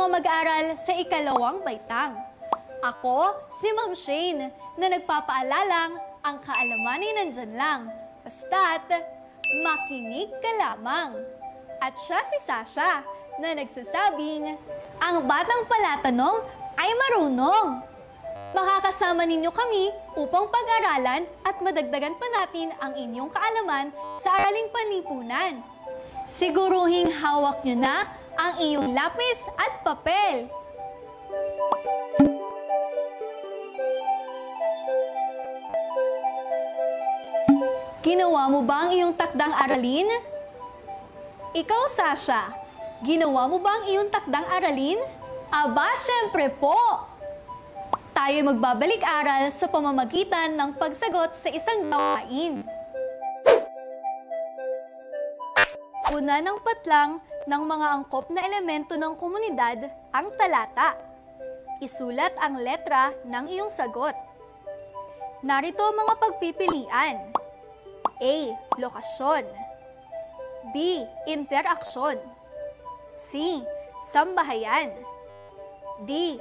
mga mag-aaral sa ikalawang baitang. Ako, si Ma'am Shane, na nagpapaalalang ang kaalaman ay nandyan lang, basta't makinig ka lamang. At siya si Sasha, na nagsasabing, ang batang palatanong ay marunong. Makakasama ninyo kami upang pag-aralan at madagdagan pa natin ang inyong kaalaman sa Araling Panlipunan. Siguruhing hawak nyo na ang iyong lapis at papel. Ginawa mo ba ang iyong takdang aralin? Ikaw, Sasha, ginawa mo ba ang iyong takdang aralin? Aba, syempre po! Tayo magbabalik-aral sa pamamagitan ng pagsagot sa isang gawain. Una ng patlang ng mga angkop na elemento ng komunidad ang talata. Isulat ang letra ng iyong sagot. Narito ang mga pagpipilian. A. Lokasyon. B. Interaksyon. C. Sambahayan. D.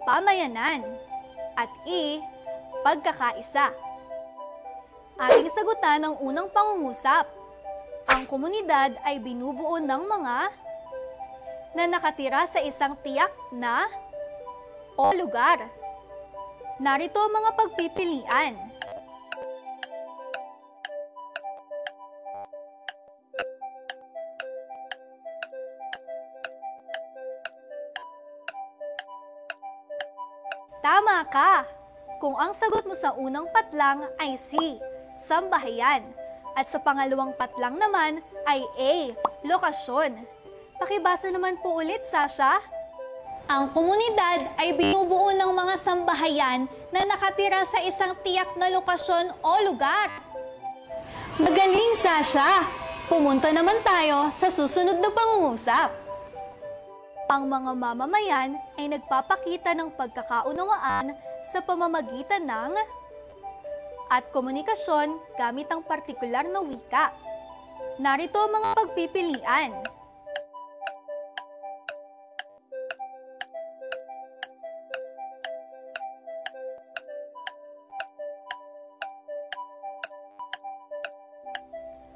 Pamayanan. At E. Pagkakaisa. Ating sagutan ang unang pangungusap. Ang komunidad ay binubuo ng mga na nakatira sa isang tiyak na o lugar. Narito ang mga pagpipilian. Tama ka! Kung ang sagot mo sa unang patlang ay C, sambahayan, at sa pangalawang patlang naman ay A, lokasyon. Pakibasa naman po ulit, Sasha. Ang komunidad ay binubuo ng mga sambahayan na nakatira sa isang tiyak na lokasyon o lugar. Magaling, Sasha! Pumunta naman tayo sa susunod na pangungusap. Ang mga mamamayan ay nagpapakita ng pagkakaunawaan sa pamamagitan ng at komunikasyon gamit ang partikular na wika. Narito ang mga pagpipilian.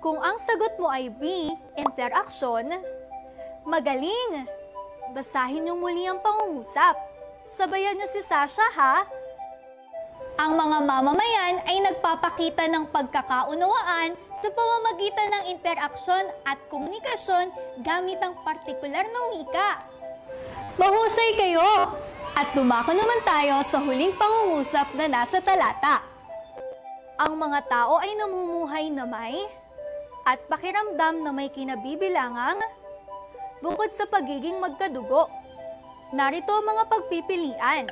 Kung ang sagot mo ay B, interaksyon, magaling! Basahin niyo muli ang pangungusap. Sabayan niyo si Sasha, ha? Ang mga mamamayan ay nagpapakita ng pagkakaunawaan sa pamamagitan ng interaksyon at komunikasyon gamit ang partikular na wika. Mahusay kayo! At dumako naman tayo sa huling pangungusap na nasa talata. Ang mga tao ay namumuhay na may at pakiramdam na may kinabibilangang bukod sa pagiging magkadugo. Narito ang mga pagpipilian.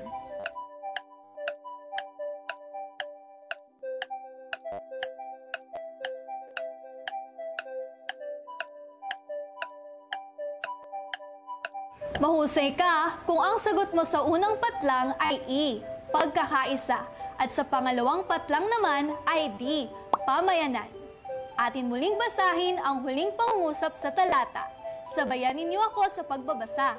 Mahusay ka kung ang sagot mo sa unang patlang ay E, pagkakaisa, at sa pangalawang patlang naman ay D, pamayanan. Atin muling basahin ang huling pangungusap sa talata. Sabayan ninyo ako sa pagbabasa.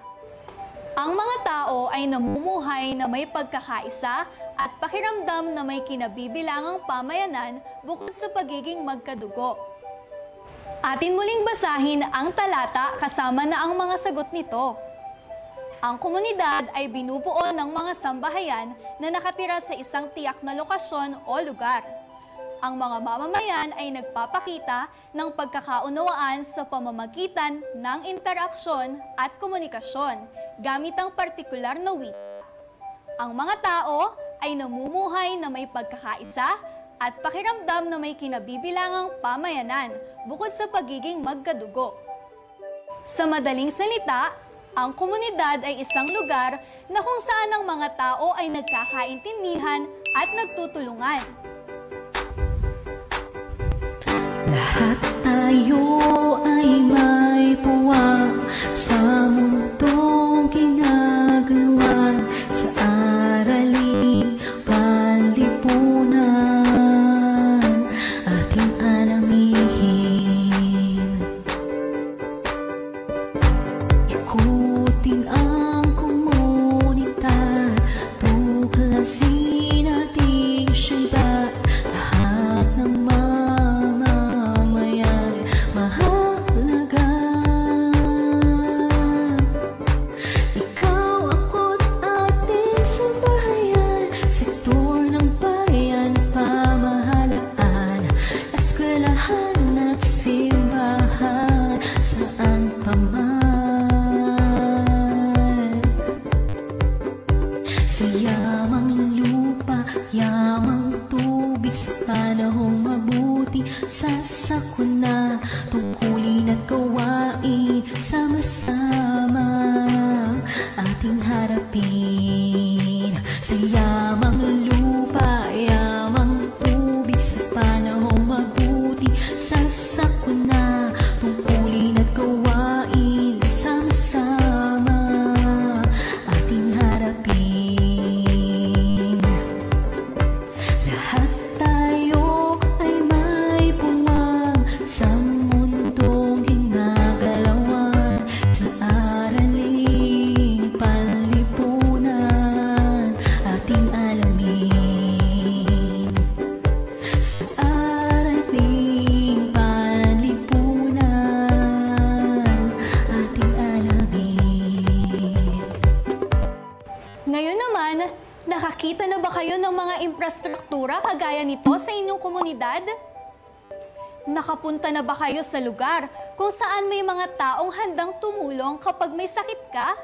Ang mga tao ay namumuhay na may pagkakaisa at pakiramdam na may kinabibilangang pamayanan bukod sa pagiging magkadugo. Atin muling basahin ang talata kasama na ang mga sagot nito. Ang komunidad ay binubuo ng mga sambahayan na nakatira sa isang tiyak na lokasyon o lugar. Ang mga mamamayan ay nagpapakita ng pagkakaunawaan sa pamamagitan ng interaksyon at komunikasyon gamit ang partikular na wika. Ang mga tao ay namumuhay na may pagkakaisa at pakiramdam na may kinabibilangang pamayanan bukod sa pagiging magkadugo. Sa madaling salita, ang komunidad ay isang lugar na kung saan ang mga tao ay nagkakaintindihan at nagtutulungan. Lahat tayo ay may puwang sa mundong ginagawa sa Araling Panlipunan ating alamihin. Ikutin ang Sa yamang lupa, yamang tubig, sa panahong mabuti, sasakuna, tungkulin at gawain, sama-sama ating harapin. Sa yamang lupa, yamang tubig, sa panahong mabuti, sasakuna, tungkulin at gawain, sama-sama ating harapin. Lahat tayo ay may puwang sa mundong ginagalawan, sa araling panlipunan ating alamin. Sa araling panlipunan ating alamin. Ngayon naman, nakakita na ba kayo ng mga infrastruktura kagaya nito sa inyong komunidad? Nakapunta na ba kayo sa lugar kung saan may mga taong handang tumulong kapag may sakit ka?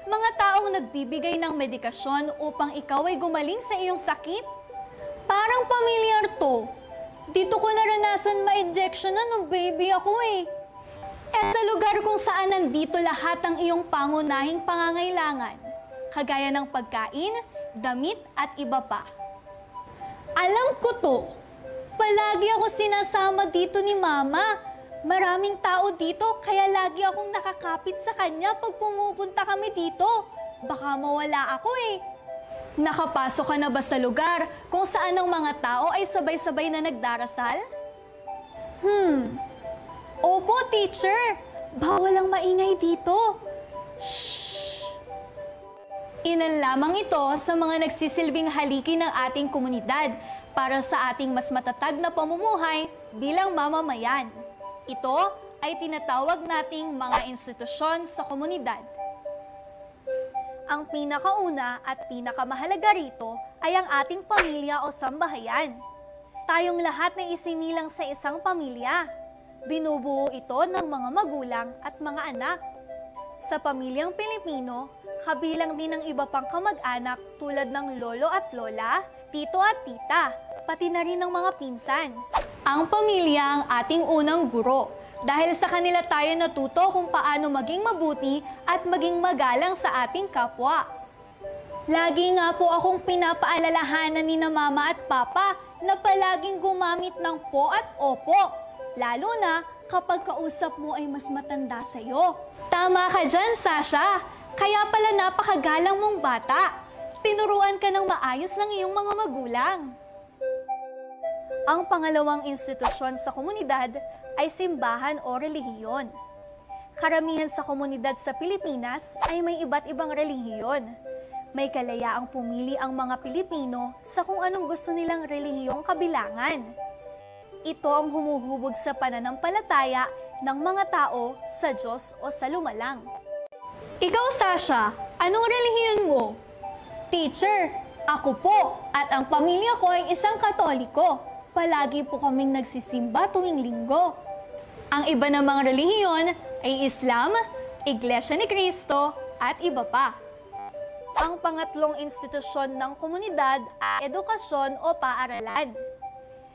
Mga taong nagbibigay ng medikasyon upang ikaw ay gumaling sa iyong sakit? Parang pamilyar to. Dito ko naranasan ma-injection na nung baby ako eh. Sa lugar kung saan nandito lahat ang iyong pangunahing pangangailangan, kagaya ng pagkain, damit at iba pa. Alam ko to. Palagi ako sinasama dito ni Mama. Maraming tao dito kaya lagi akong nakakapit sa kanya pag pumupunta kami dito. Baka mawala ako eh. Nakapasok ka na ba sa lugar kung saan ang mga tao ay sabay-sabay na nagdarasal? Opo, teacher. Bawal ang maingay dito. Shh! Ilan lamang ito sa mga nagsisilbing haligi ng ating komunidad para sa ating mas matatag na pamumuhay bilang mamamayan. Ito ay tinatawag nating mga institusyon sa komunidad. Ang pinakauna at pinakamahalaga rito ay ang ating pamilya o sambahayan. Tayong lahat na isinilang sa isang pamilya. Binubuo ito ng mga magulang at mga anak. Sa pamilyang Pilipino, kabilang din ang iba pang kamag-anak tulad ng lolo at lola, tito at tita, pati na rin ng mga pinsan. Ang pamilya ang ating unang guro. Dahil sa kanila tayo natuto kung paano maging mabuti at maging magalang sa ating kapwa. Lagi nga po akong pinapaalalahanan ni na Mama at Papa na palaging gumamit ng po at opo. Lalo na kapag kausap mo ay mas matanda sa'yo. Tama ka dyan, Sasha. Kaya pala napakagalang mong bata. Tinuruan ka ng maayos ng iyong mga magulang. Ang pangalawang institusyon sa komunidad ay simbahan o relihiyon. Karamihan sa komunidad sa Pilipinas ay may iba't ibang relihiyon. May kalayaang pumili ang mga Pilipino sa kung anong gusto nilang relihiyong kabilangan. Ito ang humuhubog sa pananampalataya ng mga tao sa Diyos o sa lumalang. Ikaw, Sasha, anong relihiyon mo? Teacher, ako po at ang pamilya ko ay isang Katoliko. Palagi po kaming nagsisimba tuwing linggo. Ang iba namang relihiyon ay Islam, Iglesia ni Cristo at iba pa. Ang pangatlong institusyon ng komunidad ay edukasyon o paaralan.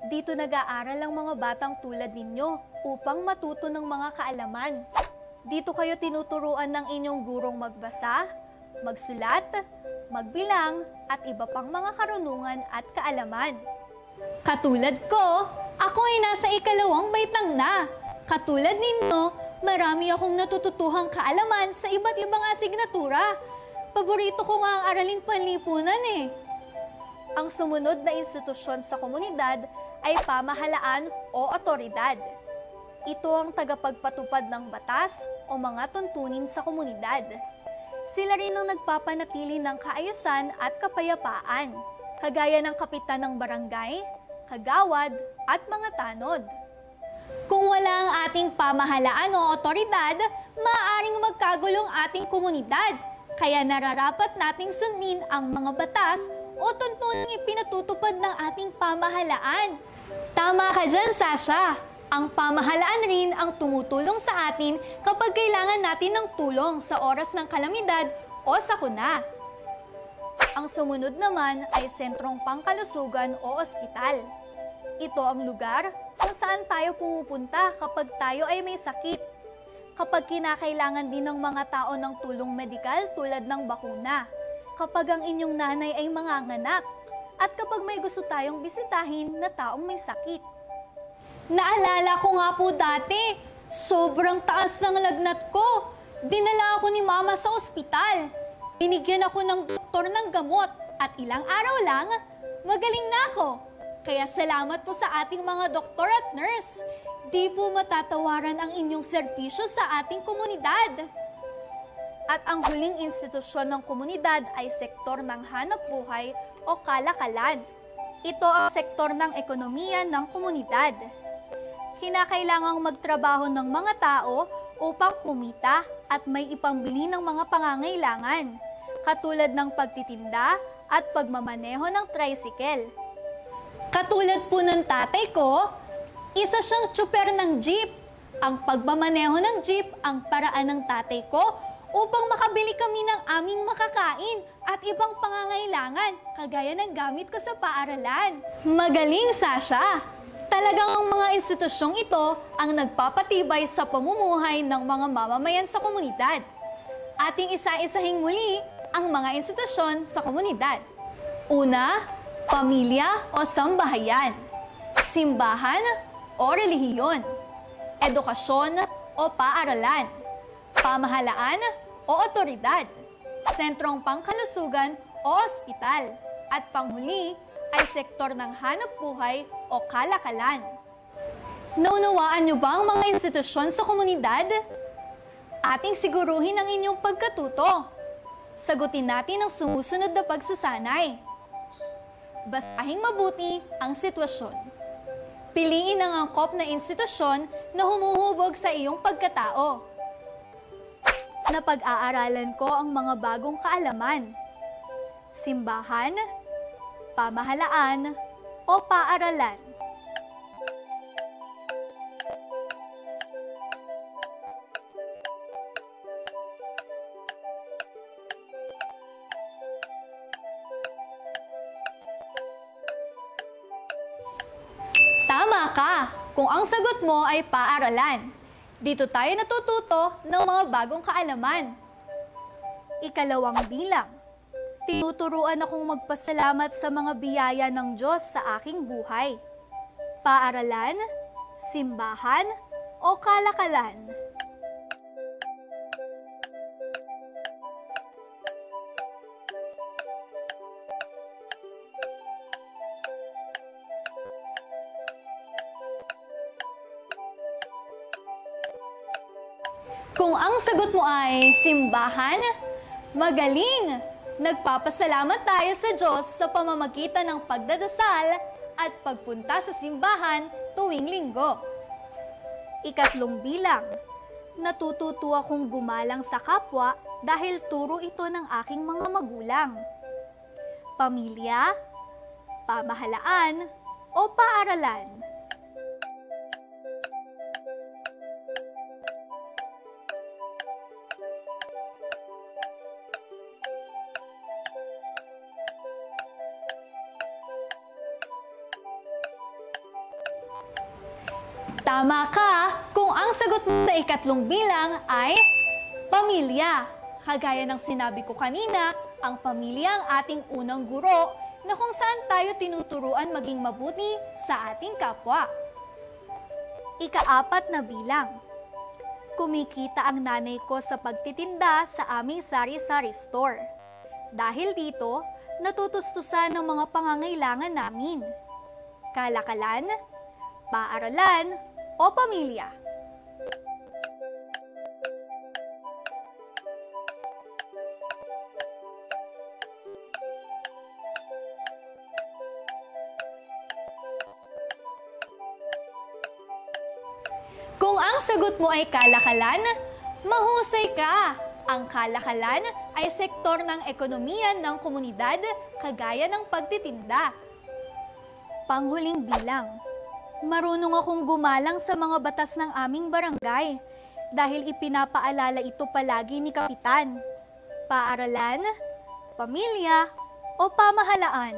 Dito nag-aaral ang mga batang tulad ninyo upang matuto ng mga kaalaman. Dito kayo tinuturuan ng inyong gurong magbasa, magsulat, magbilang at iba pang mga karunungan at kaalaman. Katulad ko, ako ay nasa ikalawang baitang na. Katulad ninyo, marami akong natututuhang kaalaman sa iba't ibang asignatura. Paborito ko nga ang araling panlipunan eh. Ang sumunod na institusyon sa komunidad ay pamahalaan o otoridad. Ito ang tagapagpatupad ng batas o mga tuntunin sa komunidad. Sila rin ang nagpapanatili ng kaayusan at kapayapaan, kagaya ng kapitan ng barangay, kagawad, at mga tanod. Kung wala ang ating pamahalaan o otoridad, maaaring magkagulong ating komunidad. Kaya nararapat nating sundin ang mga batas o tuntuning ipinatutupad ng ating pamahalaan. Tama ka dyan, Sasha. Ang pamahalaan rin ang tumutulong sa atin kapag kailangan natin ng tulong sa oras ng kalamidad o sakuna. Ang sumunod naman ay sentrong pangkalusugan o ospital. Ito ang lugar kung saan tayo pumupunta kapag tayo ay may sakit. Kapag kinakailangan din ng mga tao ng tulong medikal tulad ng bakuna. Kapag ang inyong nanay ay manganganak. At kapag may gusto tayong bisitahin na taong may sakit. Naalala ko nga po dati, sobrang taas ng lagnat ko. Dinala ako ni Mama sa ospital. Binigyan ako ng doktor ng gamot at ilang araw lang, magaling na ako. Kaya salamat po sa ating mga doktor at nurse. Di po matatawaran ang inyong serbisyo sa ating komunidad. At ang huling institusyon ng komunidad ay sektor ng hanap buhay o kalakalan. Ito ang sektor ng ekonomiya ng komunidad. Kinakailangang magtrabaho ng mga tao upang kumita at may ipambili ng mga pangangailangan, katulad ng pagtitinda at pagmamaneho ng tricycle. Katulad po ng tatay ko, isa siyang tsuper ng jeep. Ang pagmamaneho ng jeep ang paraan ng tatay ko upang makabili kami ng aming makakain at ibang pangangailangan, kagaya ng gamit ko sa paaralan. Magaling, Sasha! Talagang ang mga institusyong ito ang nagpapatibay sa pamumuhay ng mga mamamayan sa komunidad. Ating isa-isahing muli ang mga institusyon sa komunidad. Una, pamilya o sambahayan. Simbahan o relihiyon. Edukasyon o paaralan. Pamahalaan o otoridad. Sentrong pangkalusugan o ospital. At panghuli ay sektor ng hanap buhay o kalakalan. Naunawaan niyo ba ang mga institusyon sa komunidad? Ating siguruhin ang inyong pagkatuto. Sagutin natin ang sumusunod na pagsasanay. Basahing mabuti ang sitwasyon. Piliin ang angkop na institusyon na humuhubog sa iyong pagkatao. Napag-aaralan ko ang mga bagong kaalaman. Simbahan, pamahalaan, o paaralan. Tama ka kung ang sagot mo ay paaralan. Dito tayo natututo ng mga bagong kaalaman. Ikalawang bilang. Tinuturuan akong magpasalamat sa mga biyaya ng Diyos sa aking buhay. Paaralan, simbahan, o kalakalan. Kung ang sagot mo ay simbahan, magaling! Nagpapasalamat tayo sa Diyos sa pamamagitan ng pagdadasal at pagpunta sa simbahan tuwing linggo. Ikatlong bilang, natututo akong gumalang sa kapwa dahil turo ito ng aking mga magulang. Pamilya, pamahalaan, o paaralan. Tama ka kung ang sagot mo sa ikatlong bilang ay pamilya. Kagaya ng sinabi ko kanina, ang pamilya ang ating unang guro na kung saan tayo tinuturuan maging mabuti sa ating kapwa. Ikaapat na bilang. Kumikita ang nanay ko sa pagtitinda sa aming sari-sari store. Dahil dito, natutustusan ng mga pangangailangan namin. Kalakalan, paaralan, o pamilya. Kung ang sagot mo ay kalakalan, mahusay ka! Ang kalakalan ay sektor ng ekonomiya ng komunidad kagaya ng pagtitinda. Panghuling bilang. Marunong akong gumalang sa mga batas ng aming barangay dahil ipinapaalala ito palagi ni Kapitan. Paaralan, pamilya, o pamahalaan?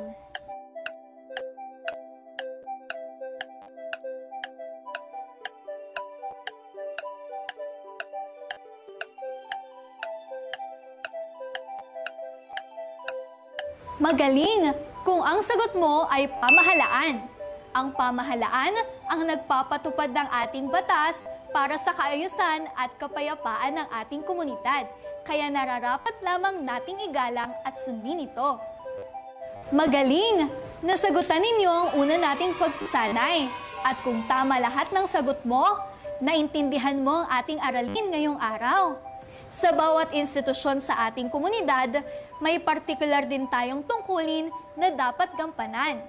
Magaling! Kung ang sagot mo ay pamahalaan. Ang pamahalaan ang nagpapatupad ng ating batas para sa kaayusan at kapayapaan ng ating komunidad. Kaya nararapat lamang nating igalang at sundin ito. Magaling! Nasagutan ninyo ang una nating pagsasanay. At kung tama lahat ng sagot mo, naintindihan mo ang ating aralin ngayong araw. Sa bawat institusyon sa ating komunidad, may partikular din tayong tungkulin na dapat gampanan.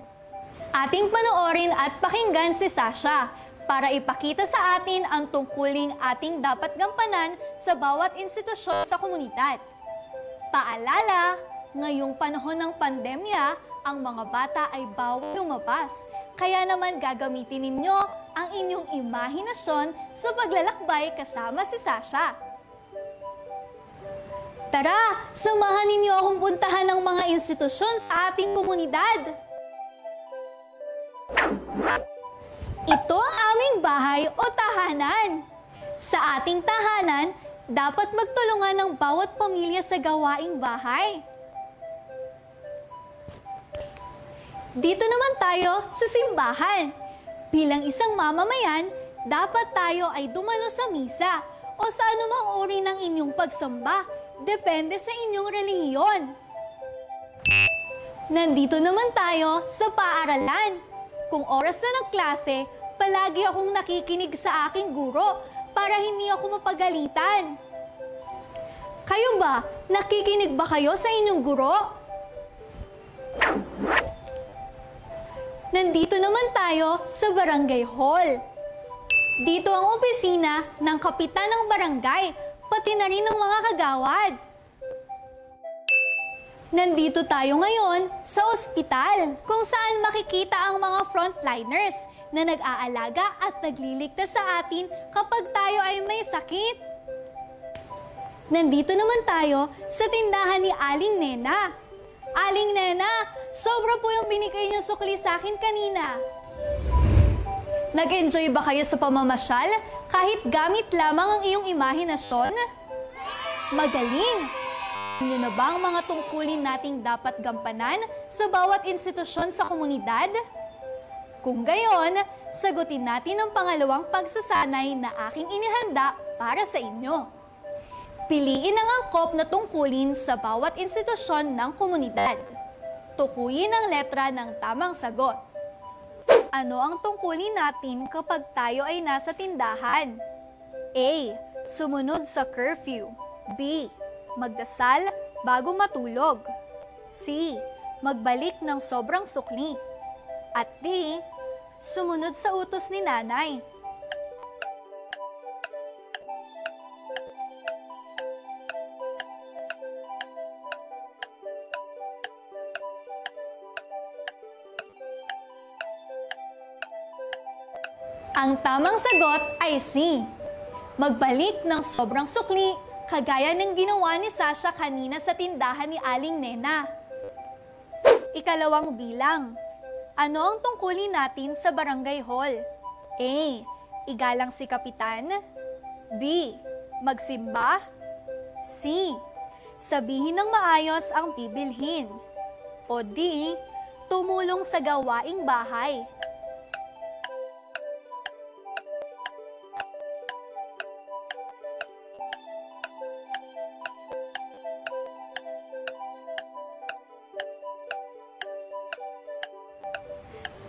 Ating panoorin at pakinggan si Sasha para ipakita sa atin ang tungkuling ating dapat gampanan sa bawat institusyon sa komunidad. Paalala, ngayong panahon ng pandemya, ang mga bata ay bawal lumabas. Kaya naman gagamitin ninyo ang inyong imahinasyon sa paglalakbay kasama si Sasha. Tara, samahan ninyo akong puntahan ng mga institusyon sa ating komunidad. Ito ang aming bahay o tahanan. Sa ating tahanan, dapat magtulungan ng bawat pamilya sa gawaing bahay. Dito naman tayo sa simbahan. Bilang isang mamamayan, dapat tayo ay dumalo sa misa o sa anumang uri ng inyong pagsamba. Depende sa inyong relihiyon. Nandito naman tayo sa paaralan. Kung oras na ng klase, palagi akong nakikinig sa aking guro para hindi ako mapagalitan. Kayo ba? Nakikinig ba kayo sa inyong guro? Nandito naman tayo sa barangay hall. Dito ang opisina ng kapitan ng barangay, pati na rin ng mga kagawad. Nandito tayo ngayon sa ospital, kung saan makikita ang mga frontliners na nag-aalaga at nagliligtas sa atin kapag tayo ay may sakit. Nandito naman tayo sa tindahan ni Aling Nena. Aling Nena, sobra po yung binigay niyong sukli sa akin kanina. Nag-enjoy ba kayo sa pamamasyal kahit gamit lamang ang iyong imahinasyon? Magaling! Ano na ba ang mga tungkulin nating dapat gampanan sa bawat institusyon sa komunidad? Kung gayon, sagutin natin ang pangalawang pagsasanay na aking inihanda para sa inyo. Piliin ang angkop na tungkulin sa bawat institusyon ng komunidad. Tukuyin ang letra ng tamang sagot. Ano ang tungkulin natin kapag tayo ay nasa tindahan? A. Sumunod sa curfew. B. Magdasal bago matulog. C. Magbalik ng sobrang sukli. At D. Sumunod sa utos ni nanay. Ang tamang sagot ay C. Magbalik ng sobrang sukli, kagaya ng ginawa ni Sasha kanina sa tindahan ni Aling Nena. Ikalawang bilang. Ano ang tungkulin natin sa barangay hall? A. Igalang si kapitan. B. Magsimba. C. Sabihin ng maayos ang bibilhin. O D. Tumulong sa gawaing bahay.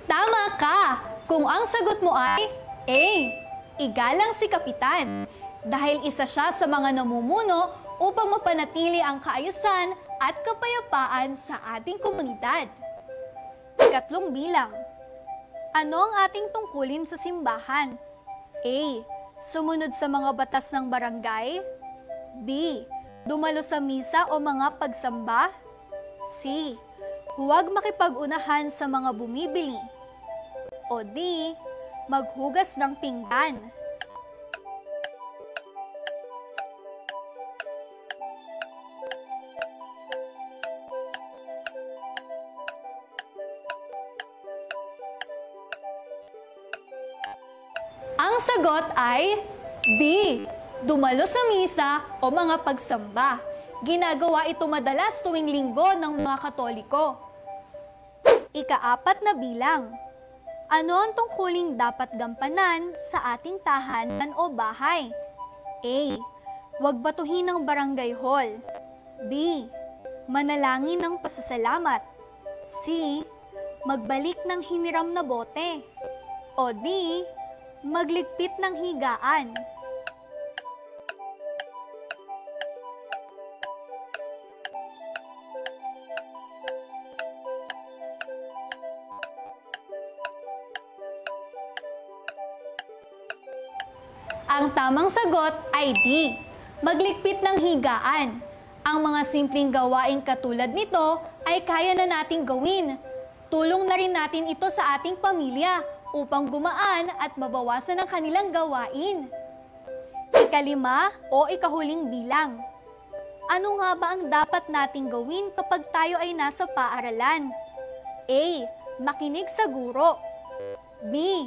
Tama ka! Kung ang sagot mo ay A. Igalang si kapitan. Dahil isa siya sa mga namumuno upang mapanatili ang kaayusan at kapayapaan sa ating komunidad. Ikatlong bilang. Ano ang ating tungkulin sa simbahan? A. Sumunod sa mga batas ng barangay. B. Dumalo sa misa o mga pagsamba. C. Huwag makipag-unahan sa mga bumibili. O D. Maghugas ng pinggan. tamang sagot ay B. Dumalo sa misa o mga pagsamba. Ginagawa ito madalas tuwing linggo ng mga Katoliko. Ika-4 na bilang. Ano ang tungkuling dapat gampanan sa ating tahanan o bahay? A. Huwag batuhin ng barangay hall. B. Manalangin ng pasasalamat. C. Magbalik ng hiniram na bote. O D. Magligpit ng higaan. Ang tamang sagot ay D. Magligpit ng higaan. Ang mga simpleng gawaing katulad nito ay kaya na nating gawin. Tulong na rin natin ito sa ating pamilya upang gumaan at mabawasan ang kanilang gawain. Ika-5 o ikahuling bilang. Ano nga ba ang dapat nating gawin kapag tayo ay nasa paaralan? A. Makinig sa guro. B.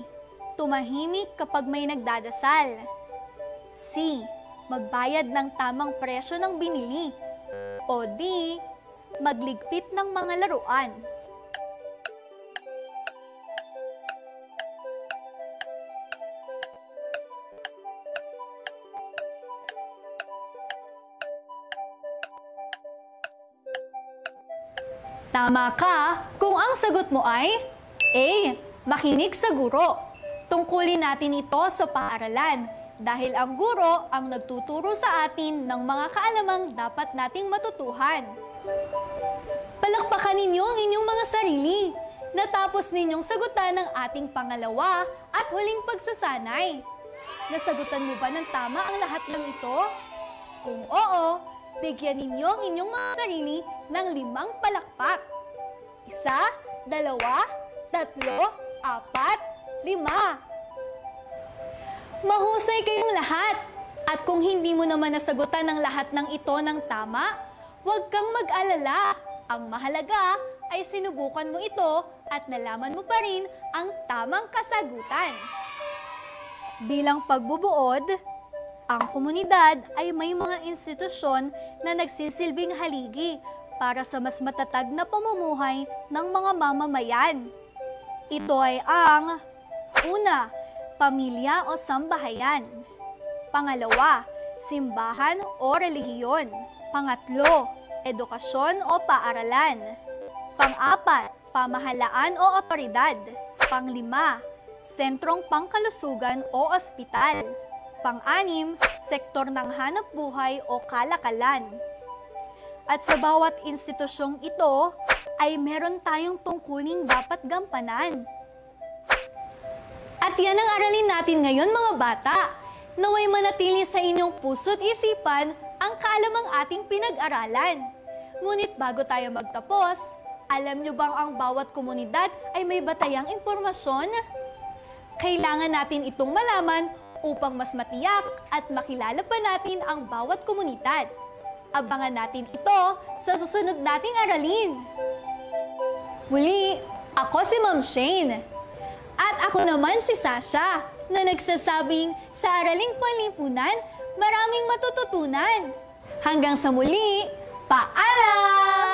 Tumahimik kapag may nagdadasal. C. Magbayad ng tamang presyo ng binili. O D. Magligpit ng mga laruan. Tama ka kung ang sagot mo ay A. Makinig sa guro. Tungkulin natin ito sa paaralan dahil ang guro ang nagtuturo sa atin ng mga kaalamang dapat nating matutuhan. Palakpakan ninyo ang inyong mga sarili. Natapos ninyong sagutan ang ating pangalawa at huling pagsasanay. Nasagutan mo ba ng tama ang lahat ng ito? Kung oo, bigyan ninyo ang inyong mga sarili ng 5 palakpak. 1, 2, 3, 4, 5. Mahusay kayong lahat. At kung hindi mo naman nasagutan ang lahat ng ito ng tama, huwag kang mag-alala. Ang mahalaga ay sinubukan mo ito at nalaman mo pa rin ang tamang kasagutan. Bilang pagbubuod, ang komunidad ay may mga institusyon na nagsisilbing haligi para sa mas matatag na pamumuhay ng mga mamamayan. Ito ay ang una, pamilya o sambahayan. Pangalawa, simbahan o relihiyon. Pangatlo, edukasyon o paaralan. Pang-4, pamahalaan o otoridad. Pang-5, sentrong pangkalusugan o ospital. Pang-6, sektor ng hanap buhay o kalakalan. At sa bawat institusyong ito ay meron tayong tungkuling dapat gampanan. At yan ang aralin natin ngayon mga bata. Naway manatili sa inyong puso't isipan ang kaalamang ating pinag-aralan. Ngunit bago tayo magtapos, alam nyo bang ang bawat komunidad ay may batayang impormasyon? Kailangan natin itong malaman upang mas matiyak at makilala pa natin ang bawat komunidad. Abangan natin ito sa susunod nating aralin. Muli, ako si Ma'am Shane. At ako naman si Sasha, na nagsasabing sa Araling Panlipunan, maraming matututunan. Hanggang sa muli, paalam!